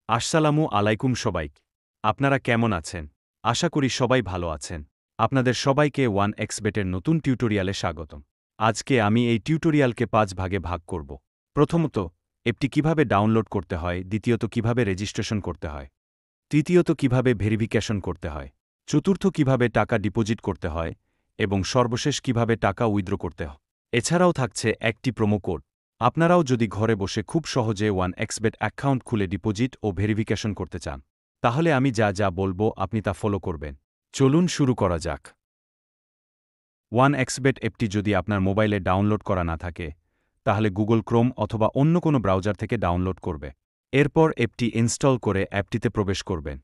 আসসালামু আলাইকুম সবাইকে। আপনারা কেমন আছেন? আশা করি সবাই ভালো আছেন। আপনাদের সবাইকে 1xBet-এর নতুন টিউটোরিয়ালে স্বাগতম। আজকে আমি এই টিউটোরিয়ালকে 5 ভাগে ভাগ করব। প্রথমত, অ্যাপটি কিভাবে ডাউনলোড করতে হয়, দ্বিতীয়ত কিভাবে রেজিস্ট্রেশন করতে হয়, তৃতীয়ত কিভাবে ভেরিফিকেশন করতে হয়, চতুর্থ কিভাবে টাকা ডিপোজিট করতে হয় এবং সর্বশেষ কিভাবে টাকা উইথড্র করতে হয়। এছাড়াও থাকছে একটি প্রোমো কোড। আপনারাও যদি ঘরে বসে খুব সহজে 1xBet অ্যাকাউন্ট খুলে ডিপোজিট ও ভেরিফিকেশন করতে চান, তাহলে আমি যা যা বলবো আপনি তা ফলো করবেন। চলুন শুরু করা যাক। 1xBet অ্যাপটি যদি আপনার মোবাইলে ডাউনলোড করা না থাকে, তাহলে গুগল ক্রোম অথবা অন্য কোনো ব্রাউজার থেকে ডাউনলোড করবে। এরপর অ্যাপটি ইনস্টল করে অ্যাপটিতে প্রবেশ করবেন।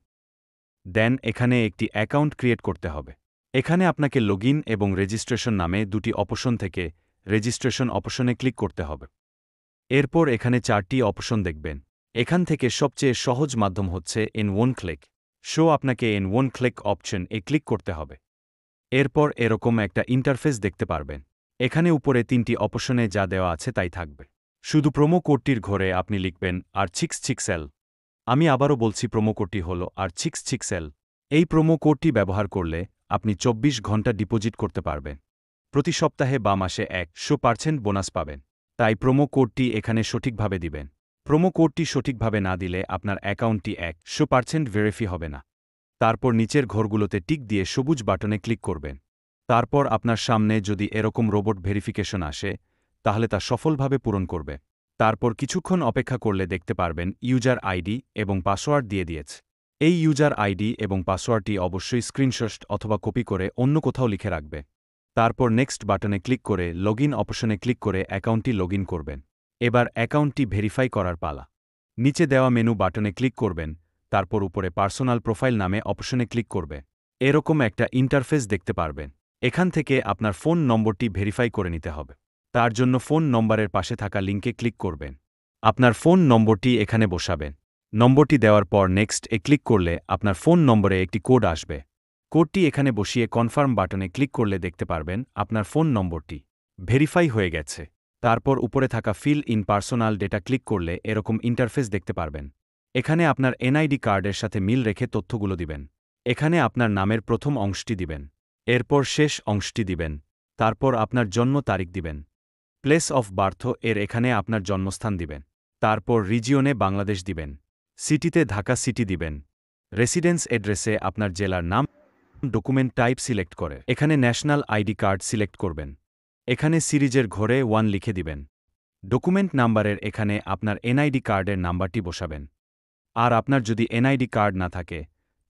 দেন এখানে একটি অ্যাকাউন্ট ক্রিয়েট করতে হবে। এখানে আপনাকে লগইন এবং রেজিস্ট্রেশন নামে দুটি অপশন থেকে রেজিস্ট্রেশন অপশনে ক্লিক করতে হবে। এরপর এখানে 4টি অপশন দেখবেন। এখান থেকে সবচেয়ে সহজ মাধ্যম হচ্ছে ইন ওয়ান ক্লিক। আপনাকে ইন ওয়ান ক্লিক অপশন-এ ক্লিক করতে হবে। এরপর এরকম একটা ইন্টারফেস দেখতে পারবেন। এখানে উপরে 3টি অপশনে যা দেওয়া আছে তাই থাকবে। শুধু প্রোমো কোডটির ঘরে আপনি লিখবেন R66L। আমি আবারও বলছি, প্রোমো কোডটি হল R66L। এই প্রোমো কোডটি ব্যবহার করলে আপনি 24 ঘন্টা ডিপোজিট করতে পারবেন। প্রতি সপ্তাহে বা মাসে 100% বোনাস পাবেন। তাই প্রোমো কোডটি এখানে সঠিকভাবে দিবেন। প্রোমো কোডটি সঠিকভাবে না দিলে আপনার অ্যাকাউন্টটি 100% ভেরিফাই হবে না। তারপর নিচের ঘরগুলোতে টিক দিয়ে সবুজ বাটনে ক্লিক করবেন। তারপর আপনার সামনে যদি এরকম রোবট ভেরিফিকেশন আসে, তাহলে তা সফলভাবে পূরণ করবে। তারপর কিছুক্ষণ অপেক্ষা করলে দেখতে পারবেন ইউজার আইডি এবং পাসওয়ার্ড দিয়ে দিয়েছে। এই ইউজার আইডি এবং পাসওয়ার্ডটি অবশ্যই স্ক্রিনশট অথবা কপি করে অন্য কোথাও লিখে রাখবে। তারপর নেক্সট বাটনে ক্লিক করে লগইন অপশনে ক্লিক করে অ্যাকাউন্টটি লগইন করবেন। এবার অ্যাকাউন্টটি ভেরিফাই করার পালা। নিচে দেওয়া মেনু বাটনে ক্লিক করবেন, তারপর উপরে পার্সোনাল প্রোফাইল নামে অপশনে ক্লিক করবে। এরকম একটা ইন্টারফেস দেখতে পারবেন। এখান থেকে আপনার ফোন নম্বরটি ভেরিফাই করে নিতে হবে। তার জন্য ফোন নম্বরের পাশে থাকা লিঙ্কে ক্লিক করবেন। আপনার ফোন নম্বরটি এখানে বসাবেন। নম্বরটি দেওয়ার পর নেক্সট-এ ক্লিক করলে আপনার ফোন নম্বরে একটি কোড আসবে। কোডটি এখানে বসিয়ে কনফার্ম বাটনে ক্লিক করলে দেখতে পারবেন আপনার ফোন নম্বরটি ভেরিফাই হয়ে গেছে। তারপর উপরে থাকা fill in personal data click করলে এরকম ইন্টারফেস দেখতে পারবেন। এখানে আপনার এনআইডি কার্ডের সাথে মিল রেখে তথ্যগুলো দিবেন। এখানে আপনার নামের প্রথম অংশটি দিবেন। এরপর শেষ অংশটি দিবেন। তারপর আপনার জন্ম তারিখ দিবেন। প্লেস অফ বার্থ এর এখানে আপনার জন্মস্থান দিবেন। তারপর রিজিয়নে বাংলাদেশ দিবেন। সিটিতে ঢাকা সিটি দিবেন। রেসিডেন্স অ্যাড্রেসে আপনার জেলার নাম। ডকুমেন্ট টাইপ সিলেক্ট করে এখানে ন্যাশনাল আইডি কার্ড সিলেক্ট করবেন। এখানে সিরিজের ঘরে 1 লিখে দিবেন। ডকুমেন্ট নাম্বারের এখানে আপনার এনআইডি কার্ডের নাম্বারটি বসাবেন। আর আপনার যদি এনআইডি কার্ড না থাকে,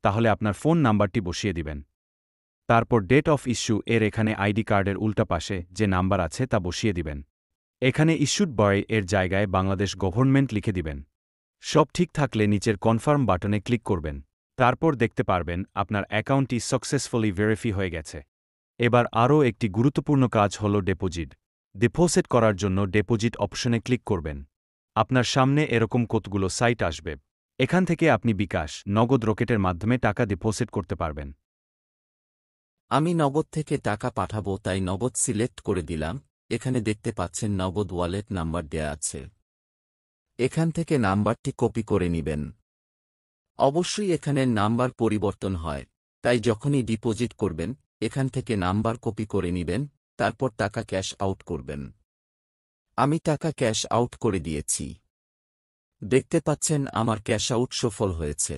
তাহলে আপনার ফোন নাম্বারটি বসিয়ে দিবেন। তারপর ডেট অফ ইস্যু এর এখানে আইডি কার্ডের উল্টা পাশে যে নাম্বার আছে তা বসিয়ে দিবেন। এখানে ইস্যুড বয় এর জায়গায় বাংলাদেশ গভর্নমেন্ট লিখে দিবেন। সব ঠিক থাকলে নিচের কনফার্ম বাটনে ক্লিক করবেন। তারপর দেখতে পারবেন আপনার অ্যাকাউন্টটি সাকসেসফুলি ভেরিফাই হয়ে গেছে। এবার আরও একটি গুরুত্বপূর্ণ কাজ হল ডিপোজিট করার জন্য ডিপোজিট অপশনে ক্লিক করবেন। আপনার সামনে এরকম কতগুলো সাইট আসবে। এখান থেকে আপনি বিকাশ, নগদ, রকেটের মাধ্যমে টাকা ডিপোজিট করতে পারবেন। আমি নগদ থেকে টাকা পাঠাবো, তাই নগদ সিলেক্ট করে দিলাম। এখানে দেখতে পাচ্ছেন নগদ ওয়ালেট নাম্বার দেয়া আছে। এখান থেকে নাম্বারটি কপি করে নিবেন। অবশ্যই এখানের নাম্বার পরিবর্তন হয়, তাই যখনই ডিপোজিট করবেন এখান থেকে নাম্বার কপি করে নিবেন, তারপর টাকা ক্যাশ আউট করবেন। আমি টাকা ক্যাশ আউট করে দিয়েছি। দেখতে পাচ্ছেন আমার ক্যাশ আউট সফল হয়েছে।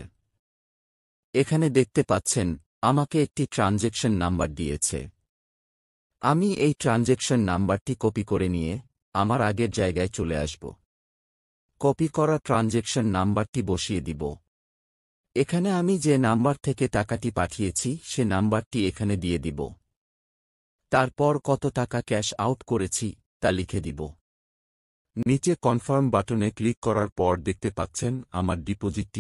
এখানে দেখতে পাচ্ছেন আমাকে একটি ট্রানজেকশন নাম্বার দিয়েছে। আমি এই ট্রানজেকশন নাম্বারটি কপি করে নিয়ে আমার আগের জায়গায় চলে আসব। কপি করা ট্রানজেকশন নাম্বারটি বসিয়ে দিব। এখানে আমি যে নাম্বার থেকে টাকাটি পাঠিয়েছি সে নাম্বারটি এখানে দিয়ে দিব। তারপর কত টাকা ক্যাশ আউট করেছি তা লিখে দিব। নিচে কনফার্ম বাটনে ক্লিক করার পর দেখতে পাচ্ছেন আমার ডিপোজিটটি